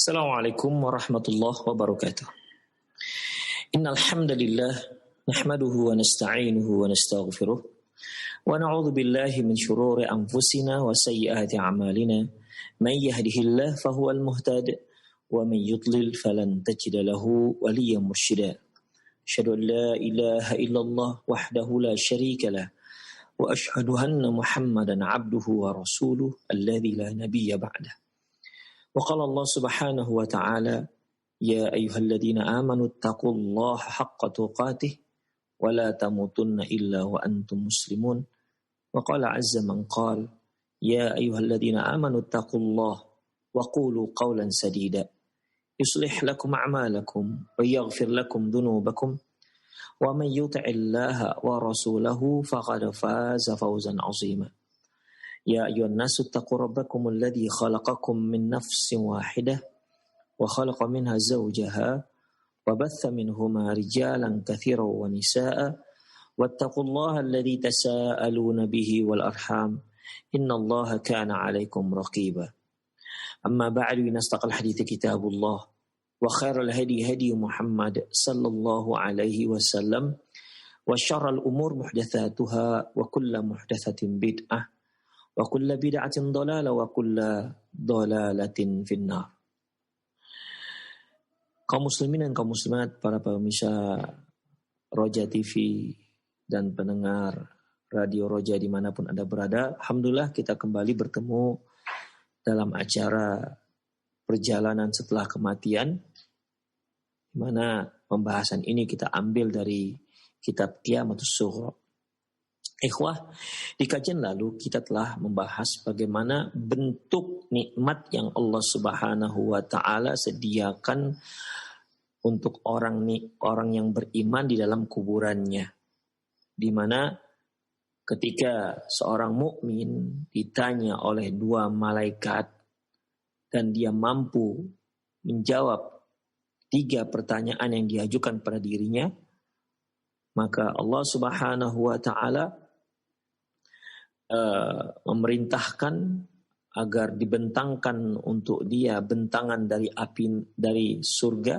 Assalamualaikum warahmatullahi wabarakatuh. Innal hamdalillah nahmaduhu wa nasta'inuhu wa nastaghfiruh wa na'udzu billahi min shururi anfusina wa sayyiati a'malina. Man yahdihillahu fahuwal muhtadi wa man yudlil falan tajida lahu waliyyan mursyida. Asyhadu an la ilaha illallah wahdahu la syarika lah wa asyhadu anna Muhammadan 'abduhu wa rasuluhu alladzi la nabiyya ba'dah. وقال الله سبحانه وتعالى يا أيها الذين آمنوا اتقوا الله حق تقاته ولا تموتن إلا وأنتم مسلمون وقال عز من قال يا أيها الذين آمنوا اتقوا الله وقولوا قولا سديدا يصلح لكم أعمالكم ويغفر لكم ذنوبكم ومن يطع الله ورسوله فقد فاز فوزا عظيما يا أيها الناس اتقوا ربكم الذي خلقكم من نفس واحدة وخلق منها زوجها وبث منهما رجالا كثيرا ونساء واتقوا الله الذي تساءلون به والأرحام إن الله كان عليكم رقيبا أما بعد نستقى الحديث كتاب الله وخير الهدي هدي محمد صلى الله عليه وسلم وشر الأمور محدثاتها وكل محدثة بدعة wa kullu bid'atin dhalalah wa kullu dhalalatin finnar. Kaum muslimin dan kaum muslimat, para pemirsa Roja TV dan pendengar Radio Roja dimanapun Anda berada, alhamdulillah kita kembali bertemu dalam acara perjalanan setelah kematian, di mana pembahasan ini kita ambil dari kitab Qiyamatus Sughra. Ikhwah, di kajian lalu kita telah membahas bagaimana bentuk nikmat yang Allah Subhanahu wa taala sediakan untuk orang yang beriman di dalam kuburannya. Di mana ketika seorang mukmin ditanya oleh dua malaikat dan dia mampu menjawab 3 pertanyaan yang diajukan pada dirinya, maka Allah Subhanahu wa taala memerintahkan agar dibentangkan untuk dia bentangan dari api dari surga,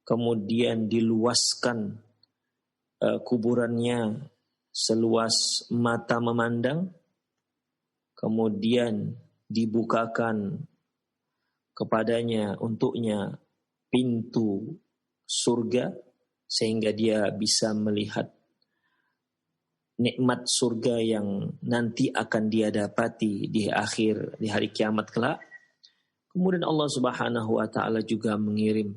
kemudian diluaskan kuburannya seluas mata memandang, kemudian dibukakan kepadanya untuknya pintu surga sehingga dia bisa melihat nikmat surga yang nanti akan dia dapati di hari kiamat kelak. Kemudian Allah Subhanahu wa taala juga mengirim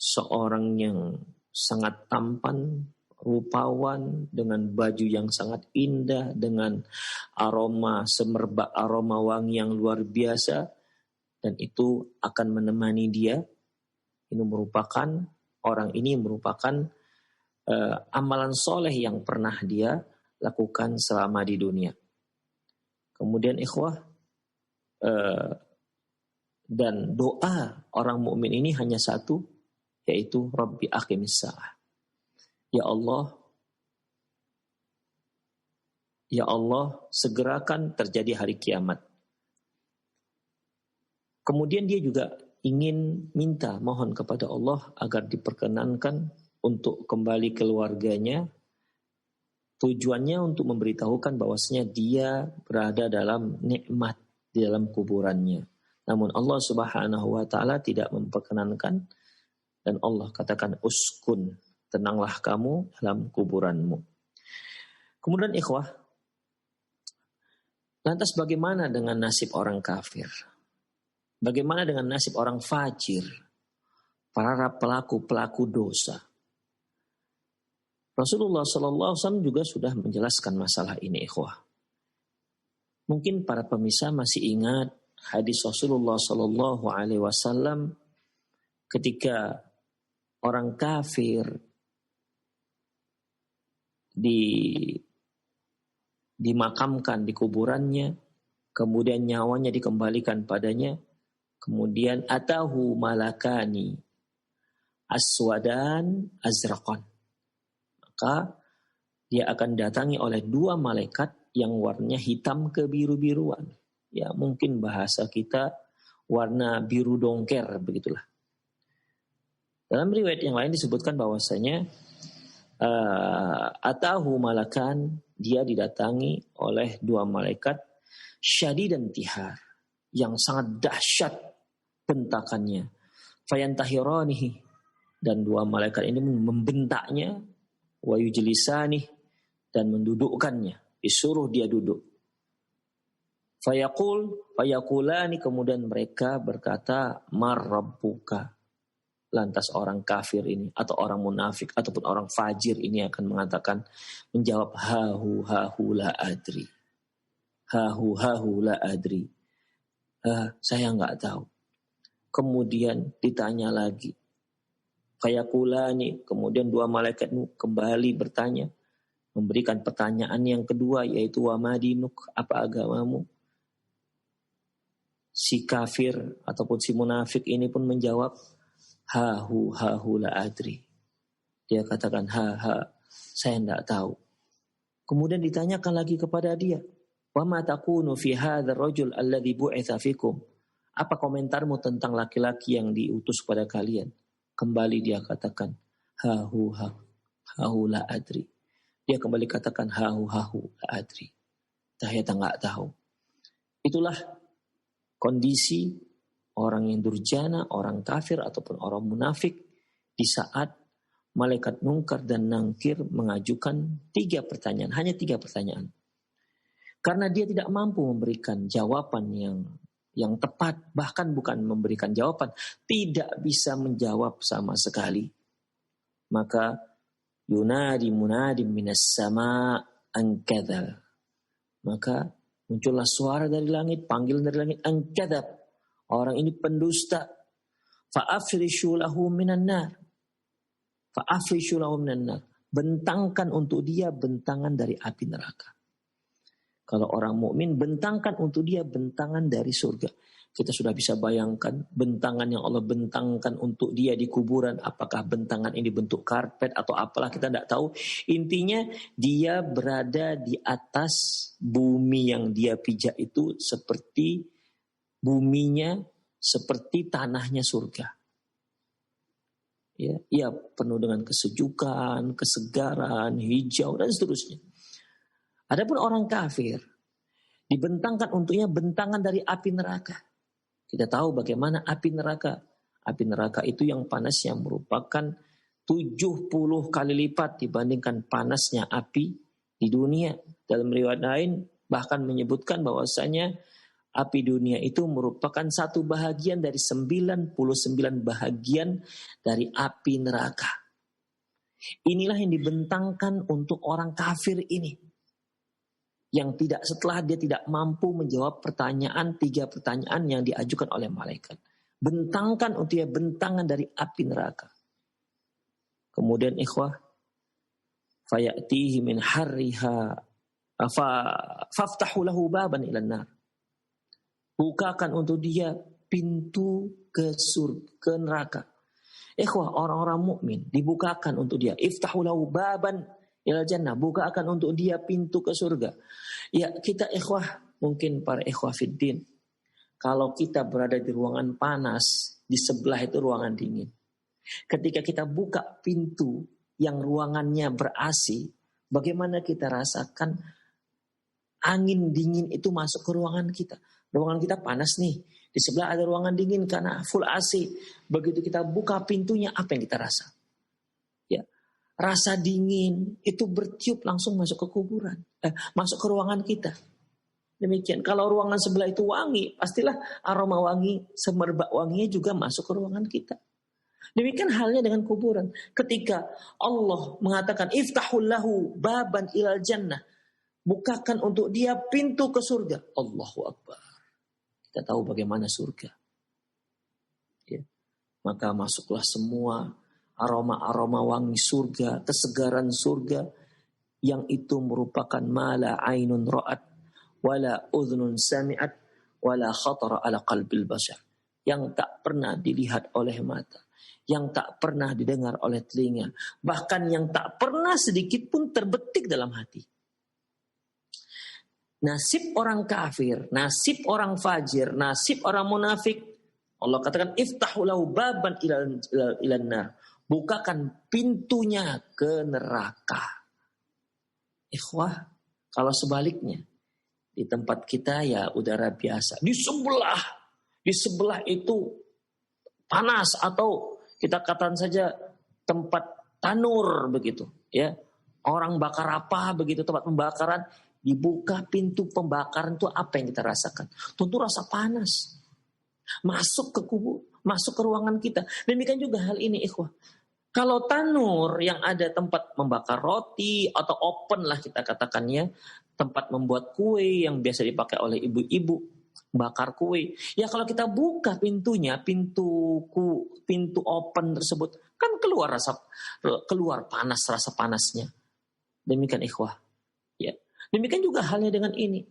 seorang yang sangat tampan, rupawan, dengan baju yang sangat indah, dengan aroma semerbak aroma wangi yang luar biasa, dan itu akan menemani dia. Orang ini merupakan amalan soleh yang pernah dia lakukan selama di dunia. Kemudian ikhwah, dan doa orang mukmin ini hanya satu, yaitu Rabbi aqimis sa'ah. Ya Allah, segerakan terjadi hari kiamat. Kemudian dia juga ingin mohon kepada Allah agar diperkenankan untuk kembali keluarganya, tujuannya untuk memberitahukan bahwasanya dia berada dalam nikmat di dalam kuburannya. Namun Allah Subhanahu wa taala tidak memperkenankan, dan Allah katakan uskun, tenanglah kamu dalam kuburanmu. Kemudian ikhwah, lantas bagaimana dengan nasib orang kafir? Bagaimana dengan nasib orang fajir? Para pelaku dosa. Rasulullah SAW juga sudah menjelaskan masalah ini, ikhwah. Mungkin para pemirsa masih ingat hadis Rasulullah SAW ketika orang kafir dimakamkan di kuburannya, kemudian nyawanya dikembalikan padanya, kemudian atahu malakani aswadan azraqan. Maka dia akan datangi oleh 2 malaikat yang warnanya hitam kebiru-biruan. Ya, mungkin bahasa kita warna biru dongker, begitulah. Dalam riwayat yang lain disebutkan bahwasanya atahu malakan, dia didatangi oleh dua malaikat syadidan tihar, yang sangat dahsyat bentakannya. Fayantahiranihi, dan dua malaikat ini membentaknya, wa yujlisani, dan mendudukkannya, disuruh dia duduk. Fayakulani, kemudian mereka berkata, mar rabbuka. Lantas orang kafir ini atau orang munafik ataupun orang fajir ini akan mengatakan, menjawab, hahu la adri. Hahu la adri. Saya enggak tahu. Kemudian ditanya lagi. Fayakulani, kemudian dua malaikat kembali bertanya, memberikan pertanyaan yang kedua, yaitu wa madinuk, apa agamamu? Si kafir ataupun si munafik ini pun menjawab, hahu la adri. Dia katakan, saya tidak tahu. Kemudian ditanyakan lagi kepada dia, wa ma takunu fi hadzal rajul alladhi bu'itsa fikum. Apa komentarmu tentang laki-laki yang diutus pada kalian? Kembali dia katakan, hahu la adri. Dia kembali katakan, hahu la adri. Saya tak tahu. Itulah kondisi orang yang durjana, orang kafir ataupun orang munafik di saat malaikat Munkar dan Nakir mengajukan 3 pertanyaan, hanya 3 pertanyaan. Karena dia tidak mampu memberikan jawaban yang tepat, bahkan bukan memberikan jawaban, tidak bisa menjawab sama sekali. Maka yunadi munadim minas sama angkadzal. Maka muncullah suara dari langit, panggilan dari langit, angkadzab. Orang ini pendusta. Fa'afrishu lahu minan nar. Fa'afrishu lahu minan nar. Bentangkan untuk dia bentangan dari api neraka. Kalau orang mukmin, bentangkan untuk dia bentangan dari surga. Kita sudah bisa bayangkan bentangan yang Allah bentangkan untuk dia di kuburan. Apakah bentangan ini bentuk karpet atau apalah, kita tidak tahu. Intinya dia berada di atas bumi yang dia pijak itu seperti buminya, seperti tanahnya surga. Ya, ia penuh dengan kesejukan, kesegaran, hijau dan seterusnya. Adapun orang kafir dibentangkan untuknya bentangan dari api neraka. Kita tahu bagaimana api neraka. Api neraka itu yang panasnya merupakan 70 kali lipat dibandingkan panasnya api di dunia. Dalam riwayat lain bahkan menyebutkan bahwasanya api dunia itu merupakan 1 bahagian dari 99 bahagian dari api neraka. Inilah yang dibentangkan untuk orang kafir ini. Yang tidak, setelah dia tidak mampu menjawab 3 pertanyaan yang diajukan oleh malaikat. Bentangkan untuk dia bentangan dari api neraka. Kemudian ikhwah, fayatihi min harriha faftahu lahu baban ilan nar. Bukakan untuk dia pintu ke neraka. Ikhwah, orang-orang mukmin dibukakan untuk dia. Iftahu lahu baban ilal jannah, bukakan untuk dia pintu ke surga. Ya, kita ikhwah, mungkin para ikhwah fiddin, kalau kita berada di ruangan panas, di sebelah itu ruangan dingin. Ketika kita buka pintu yang ruangannya ber-AC, bagaimana kita rasakan angin dingin itu masuk ke ruangan kita. Ruangan kita panas nih, di sebelah ada ruangan dingin karena full AC. Begitu kita buka pintunya, apa yang kita rasa? Ya, rasa dingin itu bertiup langsung masuk ke kuburan, masuk ke ruangan kita. Demikian, kalau ruangan sebelah itu wangi, pastilah aroma wangi, semerbak wanginya juga masuk ke ruangan kita. Demikian halnya dengan kuburan. Ketika Allah mengatakan iftahul lahu baban ilal jannah, bukakan untuk dia pintu ke surga. Allahu Akbar. Kita tahu bagaimana surga. Ya. Maka masuklah semua aroma-aroma wangi surga, kesegaran surga, yang itu merupakan mala ainun ra'at, wala udhunun sami'at, wala khatara ala qalbil bashar. Yang tak pernah dilihat oleh mata, yang tak pernah didengar oleh telinga, bahkan yang tak pernah sedikit pun terbetik dalam hati. Nasib orang kafir, nasib orang fajir, nasib orang munafik Allah katakan iftahu lahu baban ilan nar. Bukakan pintunya ke neraka. Ikhwah, kalau sebaliknya di tempat kita ya udara biasa. Di sebelah itu panas, atau kita katakan saja tempat tanur begitu, ya. Orang bakar apa begitu, tempat pembakaran, dibuka pintu pembakaran, itu apa yang kita rasakan? Tentu rasa panas. Masuk ke kubur, masuk ke ruangan kita. Demikian juga hal ini, ikhwah. Kalau tanur yang ada tempat membakar roti atau open lah kita katakannya, tempat membuat kue yang biasa dipakai oleh ibu-ibu, bakar kue. Ya kalau kita buka pintunya, pintu open tersebut, kan keluar panas, rasa panasnya. Demikian ikhwah. Ya. Demikian juga halnya dengan ini.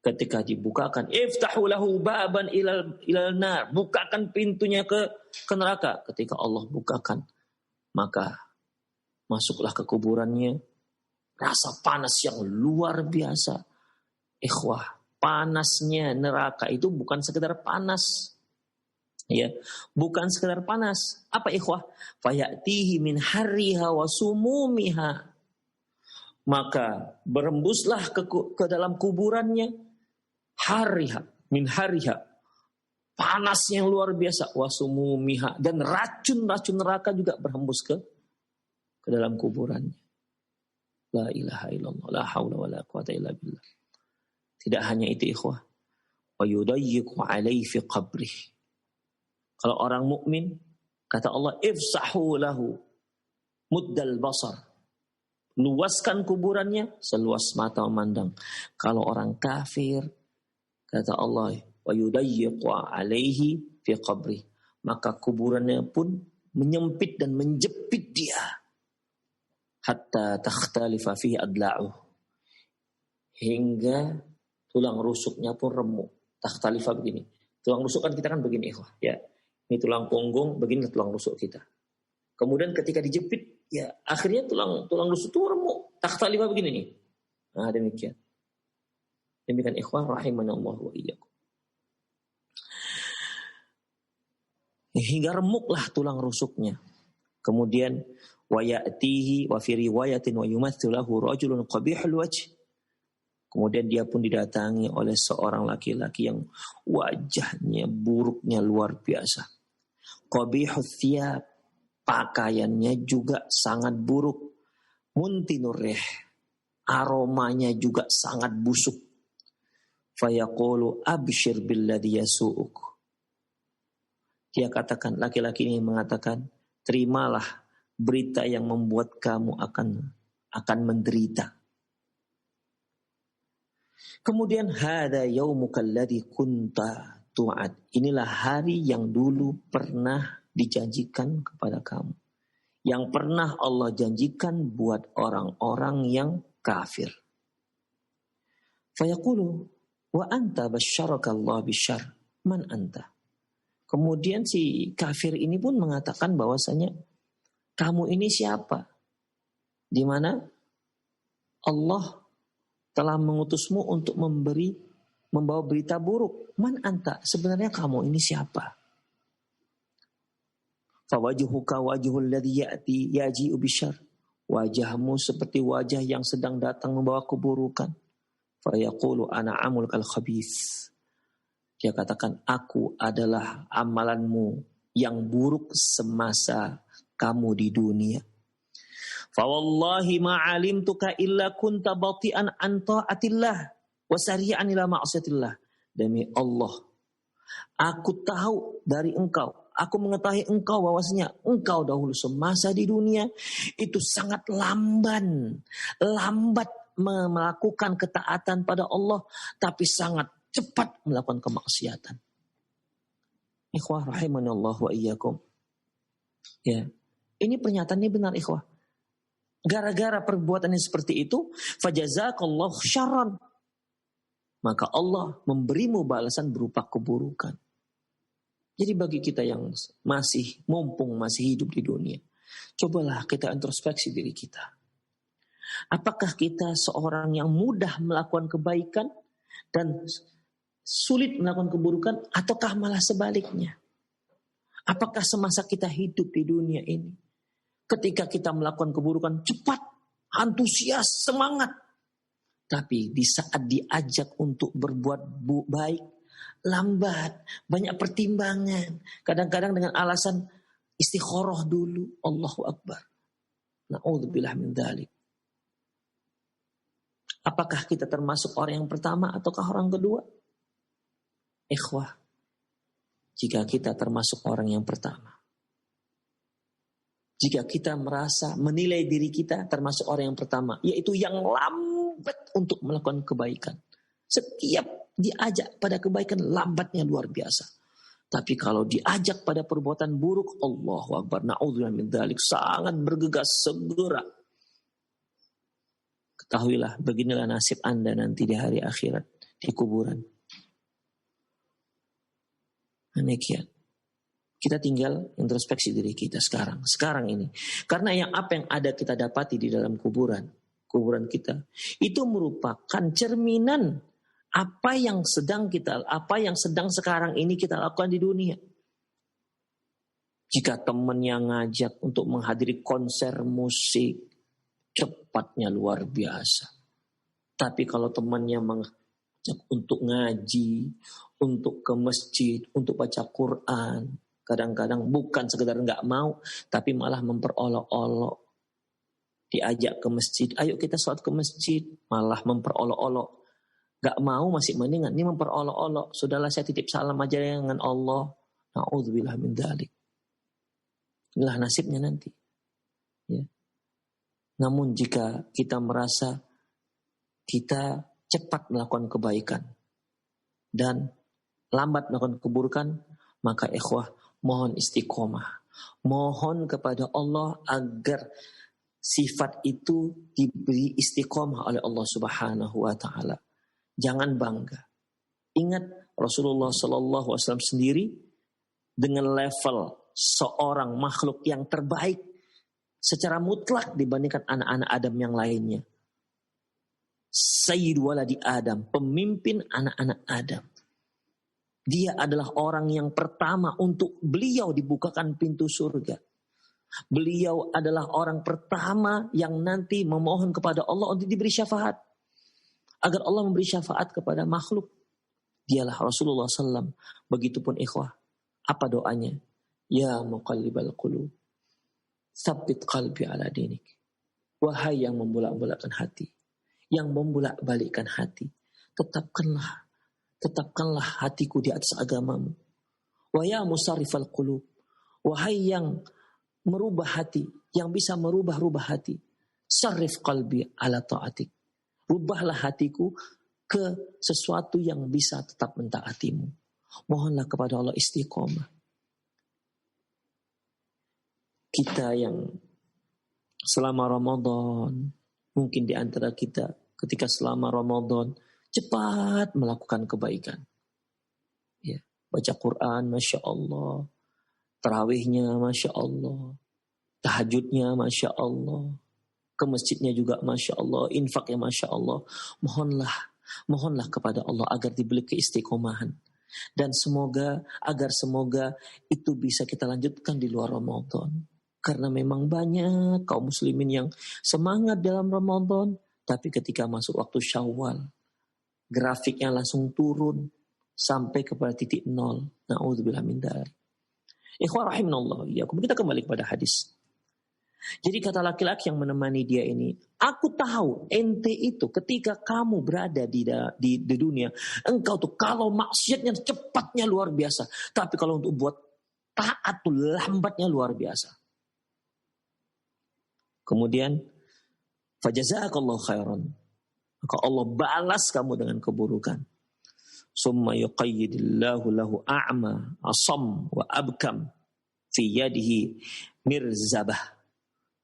Ketika dibukakan, iftahu lahu baban ilal nar, bukakan pintunya ke neraka. Ketika Allah bukakan, maka masuklah ke kuburannya. Rasa panas yang luar biasa. Ikhwah, panasnya neraka itu bukan sekedar panas. Ya, bukan sekedar panas. Apa ikhwah? Fayatihi min harriha wa sumumiha. Maka berembuslah ke dalam kuburannya min hariha, panas yang luar biasa, wasumumiha, dan racun neraka juga berhembus ke dalam kuburannya. La ilaha illallah, la haula wala quwata illa billah. Tidak hanya itu ikhwah, wa yudayyiqu alaihi fi qabrih. Kalau orang mukmin, kata Allah, ifsahu lahu muddal basar, luaskan kuburannya seluas mata memandang. Kalau orang kafir, kata Allah, wa yudayyiqu alaihi fi qabri, maka kuburannya pun menyempit dan menjepit dia hatta takhtalifa fihi adla'uh, hingga tulang rusuknya pun remuk. Takhtalifa begini. Tulang rusuk kan kita kan begini, ikhwah, ya. Ini tulang punggung, begini tulang rusuk kita. Kemudian ketika dijepit, ya akhirnya tulang rusuk itu remuk. Takhtalifa begini nih. Nah, demikian. Demikian ikhwah rahimanallah wa iyyakum. Hingga remuklah tulang rusuknya. Kemudian wa ya'tihi wa fi riwayatin wa yumathu lahu rajulun qabihul wajh. Kemudian dia pun didatangi oleh seorang laki-laki yang wajahnya buruknya luar biasa. Qabihul thiyab, pakaiannya juga sangat buruk. Muntinur rih, aromanya juga sangat busuk. Fayaqulu abshir billadhi yasu'uk. Dia katakan, laki-laki ini mengatakan, terimalah berita yang membuat kamu akan menderita. Kemudian hada yaumuka alladhi kunta tu'ad. Inilah hari yang dulu pernah dijanjikan kepada kamu. Yang pernah Allah janjikan buat orang-orang yang kafir. Fayaqulu wa anta basyaraka Allah bisyar. Man anta? Kemudian si kafir ini pun mengatakan bahwasanya kamu ini siapa? Di mana Allah telah mengutusmu untuk membawa berita buruk. Man anta? Sebenarnya kamu ini siapa? Fawajuhuka wajhul ladzi ya'ti yaji'u bisyar. Wajahmu seperti wajah yang sedang datang membawa keburukan. Fayaqulu ana amulkal khabith. Dia katakan, aku adalah amalanmu yang buruk semasa kamu di dunia. Fawallahi ma'alimtuka illa kunta bati'an an ta'atillah wa sari'an ila ma'asiyatillah. Demi Allah, aku tahu dari engkau, aku mengetahui engkau bahwasanya engkau dahulu semasa di dunia itu sangat lambat melakukan ketaatan pada Allah, tapi sangat cepat melakukan kemaksiatan. Ikhwah rahimanallah wa iyyakum. Ya, ini pernyataannya benar ikhwah. Gara-gara perbuatan yang seperti itu, fajazakallahu syarran, maka Allah memberimu balasan berupa keburukan. Jadi bagi kita yang mumpung masih hidup di dunia, cobalah kita introspeksi diri kita. Apakah kita seorang yang mudah melakukan kebaikan dan sulit melakukan keburukan, ataukah malah sebaliknya? Apakah semasa kita hidup di dunia ini, ketika kita melakukan keburukan, cepat, antusias, semangat. Tapi di saat diajak untuk berbuat baik, lambat, banyak pertimbangan. Kadang-kadang dengan alasan istikharah dulu, Allahu Akbar. Na'udzubillah min dzalik. Apakah kita termasuk orang yang pertama ataukah orang kedua? Ikhwah, jika kita termasuk orang yang pertama, jika kita merasa menilai diri kita termasuk orang yang pertama, yaitu yang lambat untuk melakukan kebaikan. Setiap diajak pada kebaikan lambatnya luar biasa. Tapi kalau diajak pada perbuatan buruk, Allahu Akbar, na'udzubillah min dzalik, sangat bergegas segera. Ketahuilah, beginilah nasib Anda nanti di hari akhirat, di kuburan. Demikian. Kita tinggal introspeksi diri kita sekarang ini. Karena apa yang ada kita dapati di dalam kuburan kita, itu merupakan cerminan apa yang sedang sekarang ini kita lakukan di dunia. Jika teman yang ngajak untuk menghadiri konser musik, cepatnya luar biasa. Tapi kalau temannya mengajak untuk ngaji, untuk ke masjid, untuk baca Quran, kadang-kadang bukan sekedar nggak mau, tapi malah memperolok-olok. Diajak ke masjid, ayo kita sholat ke masjid, malah memperolok-olok. Gak mau masih mendingan, ini memperolok-olok. Sudahlah saya titip salam aja dengan Allah. Na'udzubillah min dzalik. Inilah nasibnya nanti. Ya. Namun jika kita merasa kita cepat melakukan kebaikan dan lambat melakukan keburukan, maka ikhwah, mohon istiqomah. Mohon kepada Allah agar sifat itu diberi istiqomah oleh Allah Subhanahu wa taala. Jangan bangga. Ingat Rasulullah sallallahu alaihi wasallam sendiri dengan level seorang makhluk yang terbaik secara mutlak dibandingkan anak-anak Adam yang lainnya. Sayyid waladi Adam, pemimpin anak-anak Adam. Dia adalah orang yang pertama untuk beliau dibukakan pintu surga. Beliau adalah orang pertama yang nanti memohon kepada Allah untuk diberi syafaat. Agar Allah memberi syafaat kepada makhluk. Dialah Rasulullah SAW. Begitupun ikhwah. Apa doanya? Ya muqallibal qulub, tsabbit qalbi ala dinik. Wahai yang membolak-balikkan hati, yang membolak-balikkan hati, tetapkanlah hatiku di atas agamamu. Wa ya musarrifal qulub, wahai yang merubah hati, yang bisa merubah hati, sarrif qalbi ala ta'atik. Rubahlah hatiku ke sesuatu yang bisa tetap mentaatimu. Mohonlah kepada Allah istiqomah. Kita yang selama Ramadan, mungkin di antara kita ketika selama Ramadan cepat melakukan kebaikan. Ya, baca Quran, Masya Allah. Tarawihnya, Masya Allah. Tahajudnya, Masya Allah. Ke masjidnya juga, Masya Allah. Infaknya, Masya Allah. Mohonlah kepada Allah agar diberi keistiqomahan. Dan semoga itu bisa kita lanjutkan di luar Ramadan. Karena memang banyak kaum muslimin yang semangat dalam Ramadan, tapi ketika masuk waktu Syawal, grafiknya langsung turun sampai kepada titik nol. Na'udzubillah min dzalik. Ikhwan rahimanallah, kita kembali kepada hadis. Jadi kata laki-laki yang menemani dia ini, aku tahu ente itu ketika kamu berada di dunia, engkau tuh kalau maksiatnya cepatnya luar biasa, tapi kalau untuk buat taat tuh lambatnya luar biasa. Kemudian fajazakallahu khairan, maka Allah balas kamu dengan keburukan. Summa yuqayyidillahu lahu a'ma asam wa abkam fi yadihi mirzabah.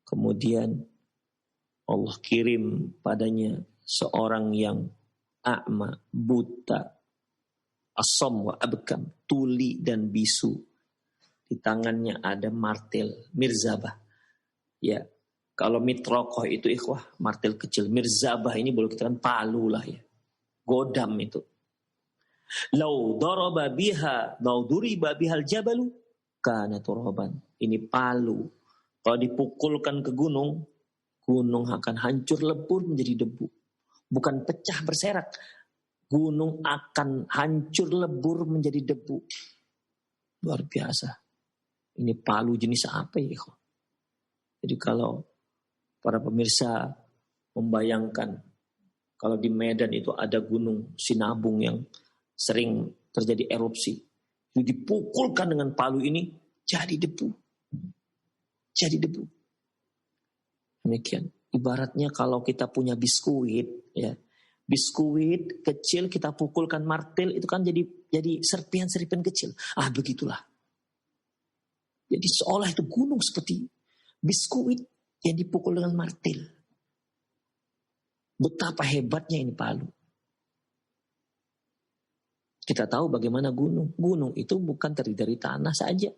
Kemudian Allah kirim padanya seorang yang a'ma, buta, asam wa abkam, tuli dan bisu. Di tangannya ada martil, mirzabah. Ya, kalau mitrokoh itu ikhwah, martil kecil. Mirzabah ini boleh kita kan palu lah ya. Godam itu. Lau duriba bihal jabalu kana turaban. Ini palu. Kalau dipukulkan ke gunung, gunung akan hancur lebur menjadi debu. Bukan pecah berserak. Gunung akan hancur lebur menjadi debu. Luar biasa. Ini palu jenis apa ya? Jadi kalau para pemirsa membayangkan kalau di Medan itu ada gunung Sinabung yang sering terjadi erupsi. Dipukulkan dengan palu ini jadi debu. Jadi debu. Demikian. Ibaratnya kalau kita punya biskuit, ya, biskuit kecil kita pukulkan martil itu kan jadi serpihan-serpihan kecil. Begitulah. Jadi seolah itu gunung seperti biskuit yang dipukul dengan martil. Betapa hebatnya ini palu. Kita tahu bagaimana gunung. Gunung itu bukan terdiri dari tanah saja.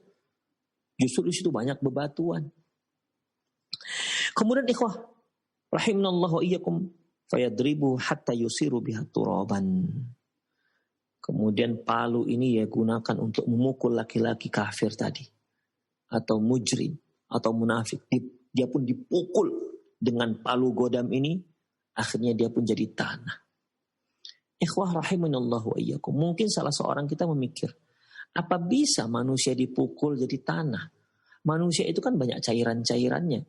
Justru di situ banyak bebatuan. Kemudian ikhwah, rahimanallahu wa iyyakum, fayadribu hatta yusiru biha turaban. Kemudian palu ini ya gunakan untuk memukul laki-laki kafir tadi. Atau mujrim, atau munafik. Dia pun dipukul dengan palu godam ini. Akhirnya dia pun jadi tanah. Ikhwah rahimanallahu wa iyyakum. Mungkin salah seorang kita memikir, apa bisa manusia dipukul jadi tanah? Manusia itu kan banyak cairan-cairannya.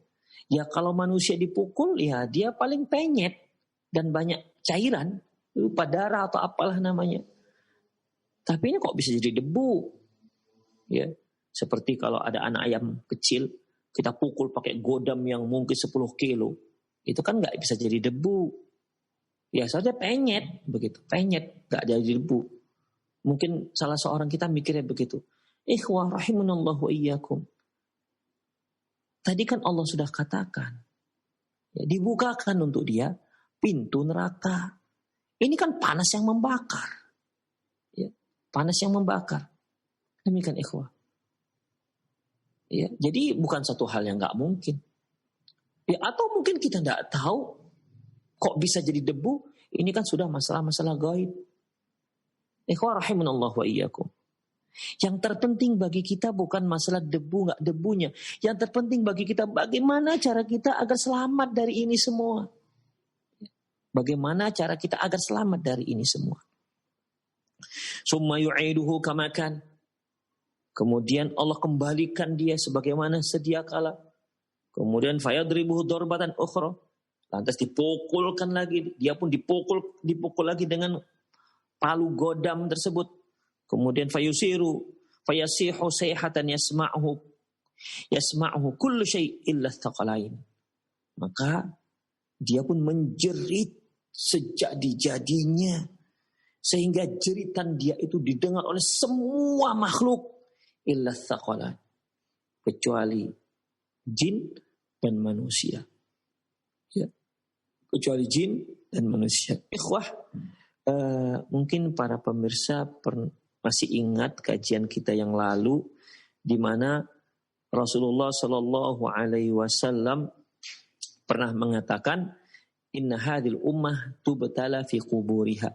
Ya kalau manusia dipukul ya dia paling penyet dan banyak cairan, lupa darah atau apalah namanya. Tapi ini kok bisa jadi debu? Ya, seperti kalau ada anak ayam kecil, kita pukul pakai godam yang mungkin 10 kilo. Itu kan nggak bisa jadi debu. Ya saja penyet, begitu. Penyet, nggak jadi debu. Mungkin salah seorang kita mikirnya begitu. Ikhwah rahimanallahu wa iyyakum. Tadi kan Allah sudah katakan, ya, dibukakan untuk dia pintu neraka. Ini kan panas yang membakar. Ya, panas yang membakar. Demikian ikhwah. Ya, jadi bukan satu hal yang nggak mungkin. Ya, atau mungkin kita tidak tahu kok bisa jadi debu. Ini kan sudah masalah-masalah gaib. Ikhwah rahimanallahu wa iyyakum. Yang terpenting bagi kita bukan masalah debu nggak debunya. Yang terpenting bagi kita bagaimana cara kita agar selamat dari ini semua. Bagaimana cara kita agar selamat dari ini semua. Summa yu'iduhu kama kan. Kemudian Allah kembalikan dia sebagaimana sedia kala. Kemudian fayadribuhu darbatan ukhra. Lantas dipukulkan lagi. Dia pun dipukul lagi dengan palu godam tersebut. Kemudian fayusiru fayasihu sayhatan yasma'uhu kullu syai' illa thaqalain. Maka dia pun menjerit sejadi-jadinya sehingga jeritan dia itu didengar oleh semua makhluk illa thaqalain, kecuali jin dan manusia. Ya. Kecuali jin dan manusia. Ikhwah, mungkin para pemirsa masih ingat kajian kita yang lalu di mana Rasulullah Shallallahu Alaihi Wasallam pernah mengatakan, Inna hadil ummah tubtala fi quburiha.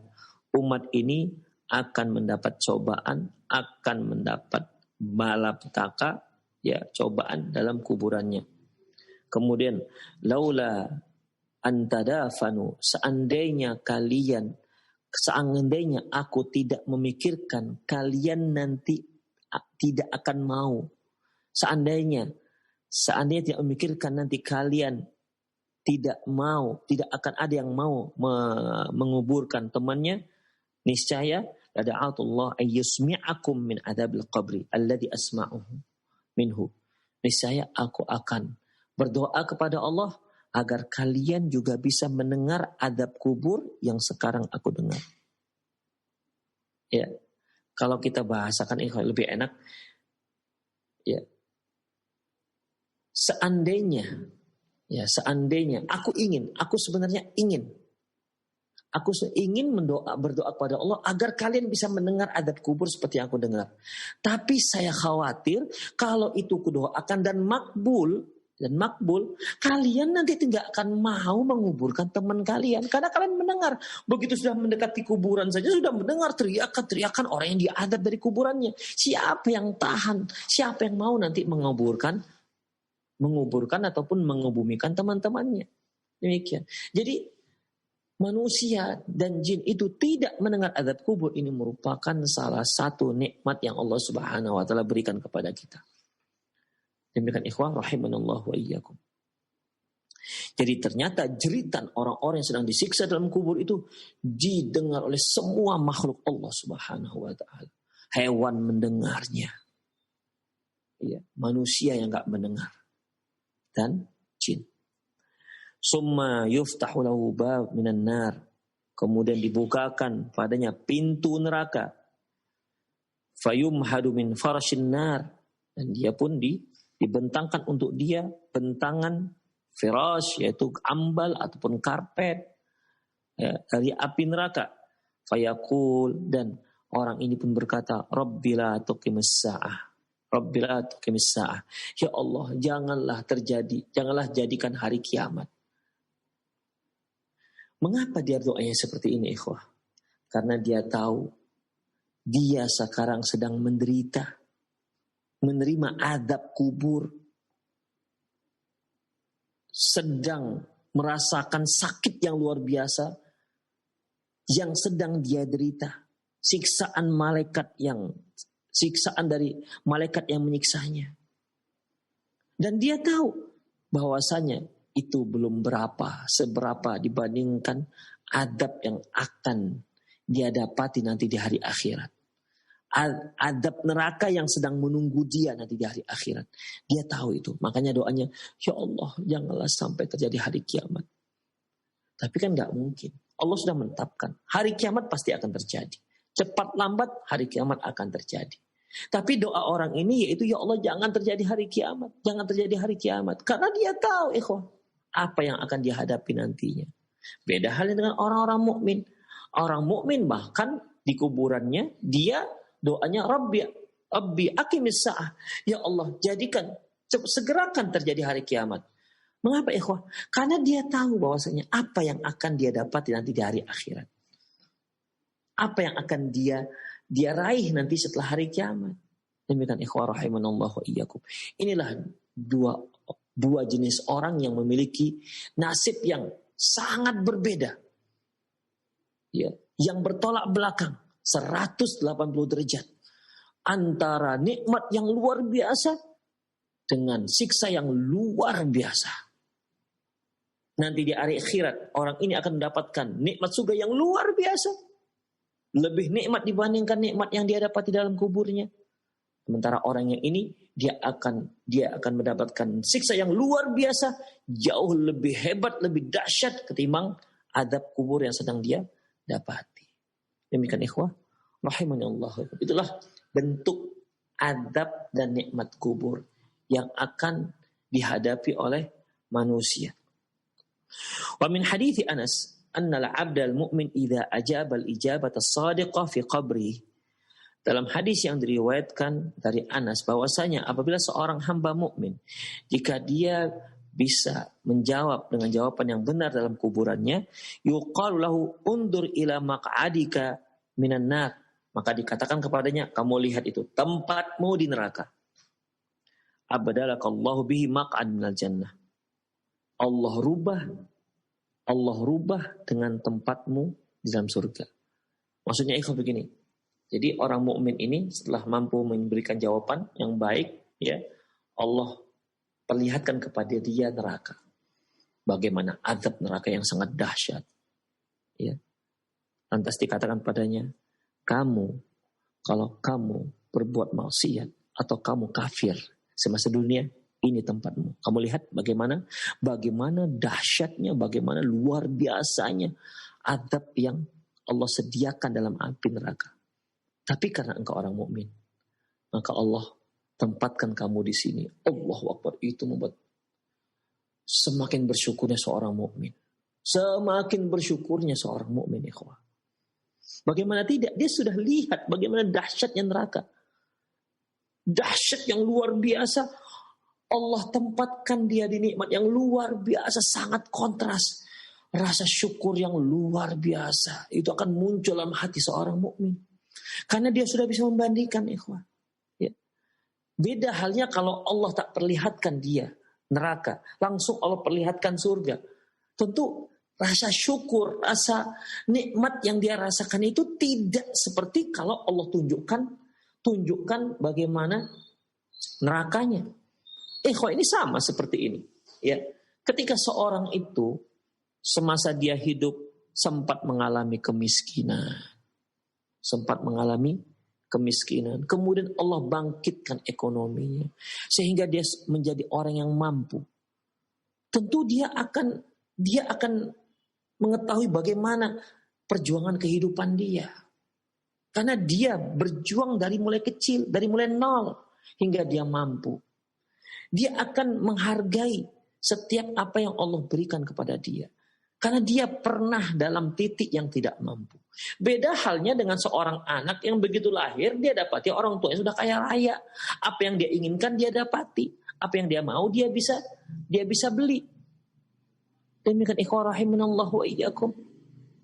Umat ini akan mendapat cobaan, akan mendapat malapetaka, ya, cobaan dalam kuburannya. Kemudian laula antadafanu, seandainya aku tidak memikirkan kalian nanti tidak akan mau. Seandainya tidak memikirkan nanti kalian tidak mau, tidak akan ada yang mau menguburkan temannya, niscaya lada'atullah ayyusmi'akum min adabil qabri alladhi asma'uhu minhu. Niscaya aku akan berdoa kepada Allah agar kalian juga bisa mendengar adab kubur yang sekarang aku dengar. Ya, kalau kita bahasakan ini lebih enak. Ya, seandainya aku sebenarnya ingin berdoa kepada Allah agar kalian bisa mendengar adab kubur seperti yang aku dengar. Tapi saya khawatir kalau itu kudoakan dan makbul, dan makbul, kalian nanti tidak akan mau menguburkan teman kalian. Karena kalian mendengar, begitu sudah mendekati kuburan saja, sudah mendengar teriakan-teriakan orang yang diadab dari kuburannya. Siapa yang tahan? Siapa yang mau nanti menguburkan ataupun mengebumikan teman-temannya? Demikian. Jadi manusia dan jin itu tidak mendengar azab kubur. Ini merupakan salah satu nikmat yang Allah Subhanahu wa taala berikan kepada kita. Demikian ikhwah rahimanallah wa iyyakum. Jadi ternyata jeritan orang-orang yang sedang disiksa dalam kubur itu didengar oleh semua makhluk Allah Subhanahu wa taala. Hewan mendengarnya. Ya, manusia yang enggak mendengar. Dan jin. Summa yuftahu lahu bab minan nar. Kemudian dibukakan padanya pintu neraka. Fayumhadu min farashin nar. Dan dia pun dibentangkan untuk dia bentangan firash, yaitu ambal ataupun karpet ya, dari api neraka. Fayaqul, dan orang ini pun berkata, Rabbila tuqimis sa'ah. Rabbila tuqimis sa'ah. Ya Allah, janganlah jadikan hari kiamat. Mengapa dia doanya seperti ini, ikhwah? Karena dia tahu dia sekarang sedang menderita, menerima azab kubur, sedang merasakan sakit yang luar biasa yang sedang dia derita, siksaan dari malaikat yang menyiksanya. Dan dia tahu bahwasanya itu belum seberapa dibandingkan azab yang akan dia dapati nanti di hari akhirat. Azab neraka yang sedang menunggu dia nanti di hari akhirat. Dia tahu itu. Makanya doanya, ya Allah, janganlah sampai terjadi hari kiamat. Tapi kan gak mungkin. Allah sudah menetapkan. Hari kiamat pasti akan terjadi. Cepat lambat hari kiamat akan terjadi. Tapi doa orang ini yaitu, ya Allah, jangan terjadi hari kiamat. Jangan terjadi hari kiamat. Karena dia tahu, ikhwah, apa yang akan dia hadapi nantinya. Beda halnya dengan orang-orang mukmin. Orang mukmin bahkan di kuburannya dia doanya Rabbi aqimis sa'ah. Ya Allah, jadikan segerakan terjadi hari kiamat. Mengapa ikhwah? Karena dia tahu bahwasanya apa yang akan dia dapati nanti di hari akhirat. Apa yang akan dia raih nanti setelah hari kiamat. Demikian ikhwah rahimanallah wa iyyakum. Inilah dua jenis orang yang memiliki nasib yang sangat berbeda. Ya, yang bertolak belakang 180 derajat antara nikmat yang luar biasa dengan siksa yang luar biasa. Nanti di hari akhirat orang ini akan mendapatkan nikmat surga yang luar biasa, lebih nikmat dibandingkan nikmat yang dia dapati dalam kuburnya. Sementara orang yang ini dia akan mendapatkan siksa yang luar biasa, jauh lebih hebat, lebih dahsyat ketimbang azab kubur yang sedang dia dapati. Demikian ikhwah rahimanallah. Itulah bentuk azab dan nikmat kubur yang akan dihadapi oleh manusia. Wa min hadithi Anas anna al-'abda al-mu'min idza ajaba al-ijabata as-sadiqah fi qabrihi. Dalam hadis yang diriwayatkan dari Anas bahwasanya apabila seorang hamba mukmin jika dia bisa menjawab dengan jawaban yang benar dalam kuburannya, yuqalu lahu undur ila maq'adika minan nar, maka dikatakan kepadanya, kamu lihat itu tempatmu di neraka. Abdalakallahu bihi maq'ad minal jannah. Allah rubah dengan tempatmu di dalam surga. Maksudnya ikhwan begini. Jadi orang mukmin ini setelah mampu memberikan jawaban yang baik, ya, Allah perlihatkan kepada dia neraka. Bagaimana azab neraka yang sangat dahsyat. Ya. Lantas dikatakan padanya, kalau kamu berbuat maksiat atau kamu kafir semasa dunia, ini tempatmu. Kamu lihat bagaimana dahsyatnya, bagaimana luar biasanya azab yang Allah sediakan dalam api neraka. Tapi karena engkau orang mukmin, maka Allah tempatkan kamu di sini. Allahu Akbar. Itu membuat semakin bersyukurnya seorang mukmin. Semakin bersyukurnya seorang mukmin, ikhwah. Bagaimana tidak? Dia sudah lihat bagaimana dahsyatnya neraka. Dahsyat yang luar biasa. Allah tempatkan dia di nikmat yang luar biasa, sangat kontras. Rasa syukur yang luar biasa itu akan muncul dalam hati seorang mukmin. Karena dia sudah bisa membandingkan, ikhwah. Ya. Beda halnya kalau Allah tak perlihatkan dia neraka, langsung Allah perlihatkan surga. Tentu rasa syukur, rasa nikmat yang dia rasakan itu tidak seperti kalau Allah tunjukkan bagaimana nerakanya. Ikhwah, ini sama seperti ini. Ya, ketika seorang itu semasa dia hidup sempat mengalami kemiskinan, kemudian Allah bangkitkan ekonominya sehingga dia menjadi orang yang mampu. Tentu dia akan mengetahui bagaimana perjuangan kehidupan dia. Karena dia berjuang dari mulai kecil, dari mulai nol hingga dia mampu. Dia akan menghargai setiap apa yang Allah berikan kepada dia. Karena dia pernah dalam titik yang tidak mampu. Beda halnya dengan seorang anak yang begitu lahir, dia dapati orang tua yang sudah kaya raya. Apa yang dia inginkan dia dapati. Apa yang dia mau dia bisa beli. Demikian ikhwah rahimanallahu wa iyyakum.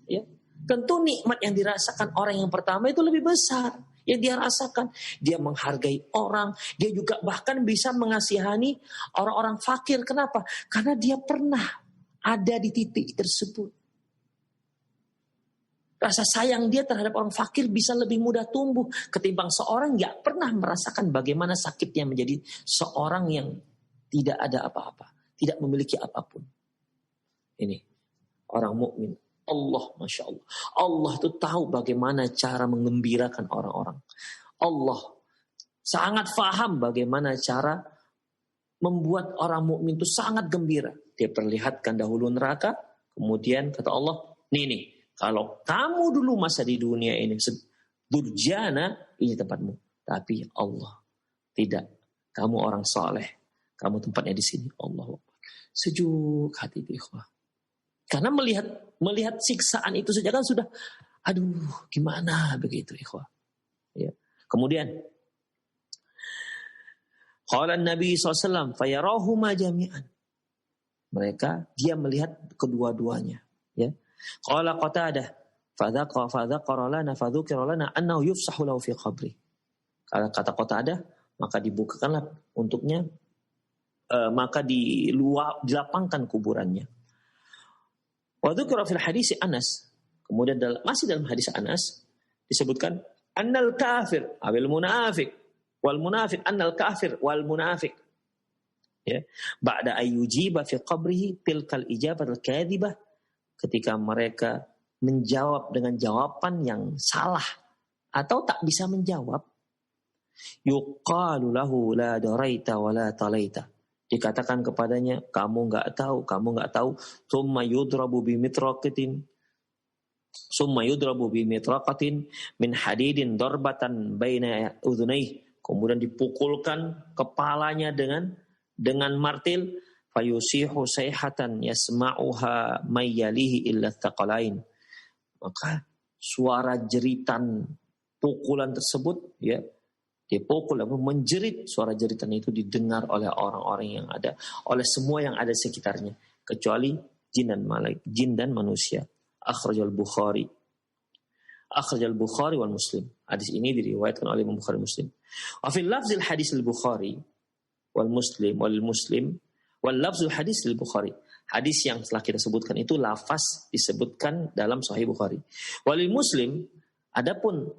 Ya. Tentu nikmat yang dirasakan orang yang pertama itu lebih besar. Yang dia rasakan, dia menghargai orang, dia juga bahkan bisa mengasihani orang-orang fakir. Kenapa? Karena dia pernah ada di titik tersebut. Rasa sayang dia terhadap orang fakir bisa lebih mudah tumbuh ketimbang seorang yang pernah merasakan bagaimana sakitnya menjadi seorang yang tidak ada apa-apa, tidak memiliki apapun. Ini orang mukmin. Allah, Masya Allah. Allah itu tahu bagaimana cara mengembirakan orang-orang. Allah sangat paham bagaimana cara membuat orang mukmin itu sangat gembira. Dia perlihatkan dahulu neraka, kemudian kata Allah, nih, kalau kamu dulu masa di dunia ini durjana, ini tempatmu. Tapi Allah tidak. Kamu orang saleh, kamu tempatnya di sini. Allah sejuk hati ikhwah. Karena melihat siksaan itu saja kan sudah, aduh gimana begitu ikhwah. Ya. Kemudian qala Nabi SAW fayarahuma jami'an. Dia melihat kedua-duanya. Ya. Qala Qatadah fadzakara lana fadzukira lana annahu yufsahu lahu fi qabri. Kata Qatadah, maka dibukakanlah untuknya, maka dilapangkan kuburannya. Wa dzukira fil hadis Anas. Kemudian masih dalam hadis Anas disebutkan annal kafir awil munafiq wal munafiq annal kafir wal munafiq. Ya, ba'da ayyujiba fi qabrihi tilkal ijabatul kadhibah, ketika mereka menjawab dengan jawaban yang salah atau tak bisa menjawab, yuqalu lahu la daraita wa la talaita. Dikatakan kepadanya, kamu nggak tahu. Summa yudrabu bimitraqatin min hadidin darbatan baina udhunayhi. Kemudian dipukulkan kepalanya dengan martil. Fayusihu sayhatan yasma'uha mayyalihi illa thaqalain. Maka suara jeritan pukulan tersebut, ya, dipukul, menjerit, suara jeritan itu didengar oleh orang-orang yang ada, oleh semua yang ada sekitarnya, kecuali jin dan manusia. Akhrajal Bukhari wal Muslim. Hadis ini diriwayatkan oleh Imam Bukhari Muslim. Wa fil lafzil hadis al-Bukhari wal Muslim wal lafzul hadis al-Bukhari. Hadis yang telah kita sebutkan itu lafaz disebutkan dalam Sahih Bukhari. Walil Muslim, adapun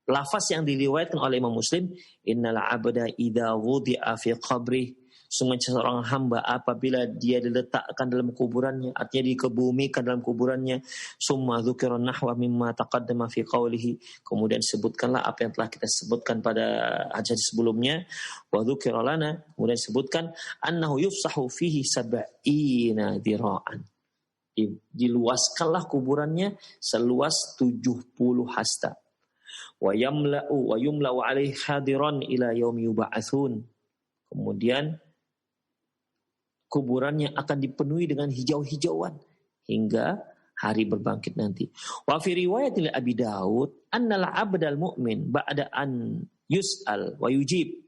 lafaz yang diriwayatkan oleh Imam Muslim, innal abda idza wudi'a fi qabri, sungguh seorang hamba apabila dia diletakkan dalam kuburannya, artinya dikebumikan dalam kuburannya, summa dzukira nahwa mimma taqaddama fi qawlihi, kemudian sebutkanlah apa yang telah kita sebutkan pada hadis sebelumnya, wa dzukira lana, kemudian sebutkan annahu yufsahu fihi sab'ina dira'an, diluaskanlah kuburannya seluas 70 hasta. Wa yumla'u alaihi hadiran ila yaumi yub'atsun. Kemudian kuburannya akan dipenuhi dengan hijau-hijauan hingga hari berbangkit nanti. Wa fi riwayatil Abi Daud annal 'abdal mu'min ba'da an yus'al wa yujib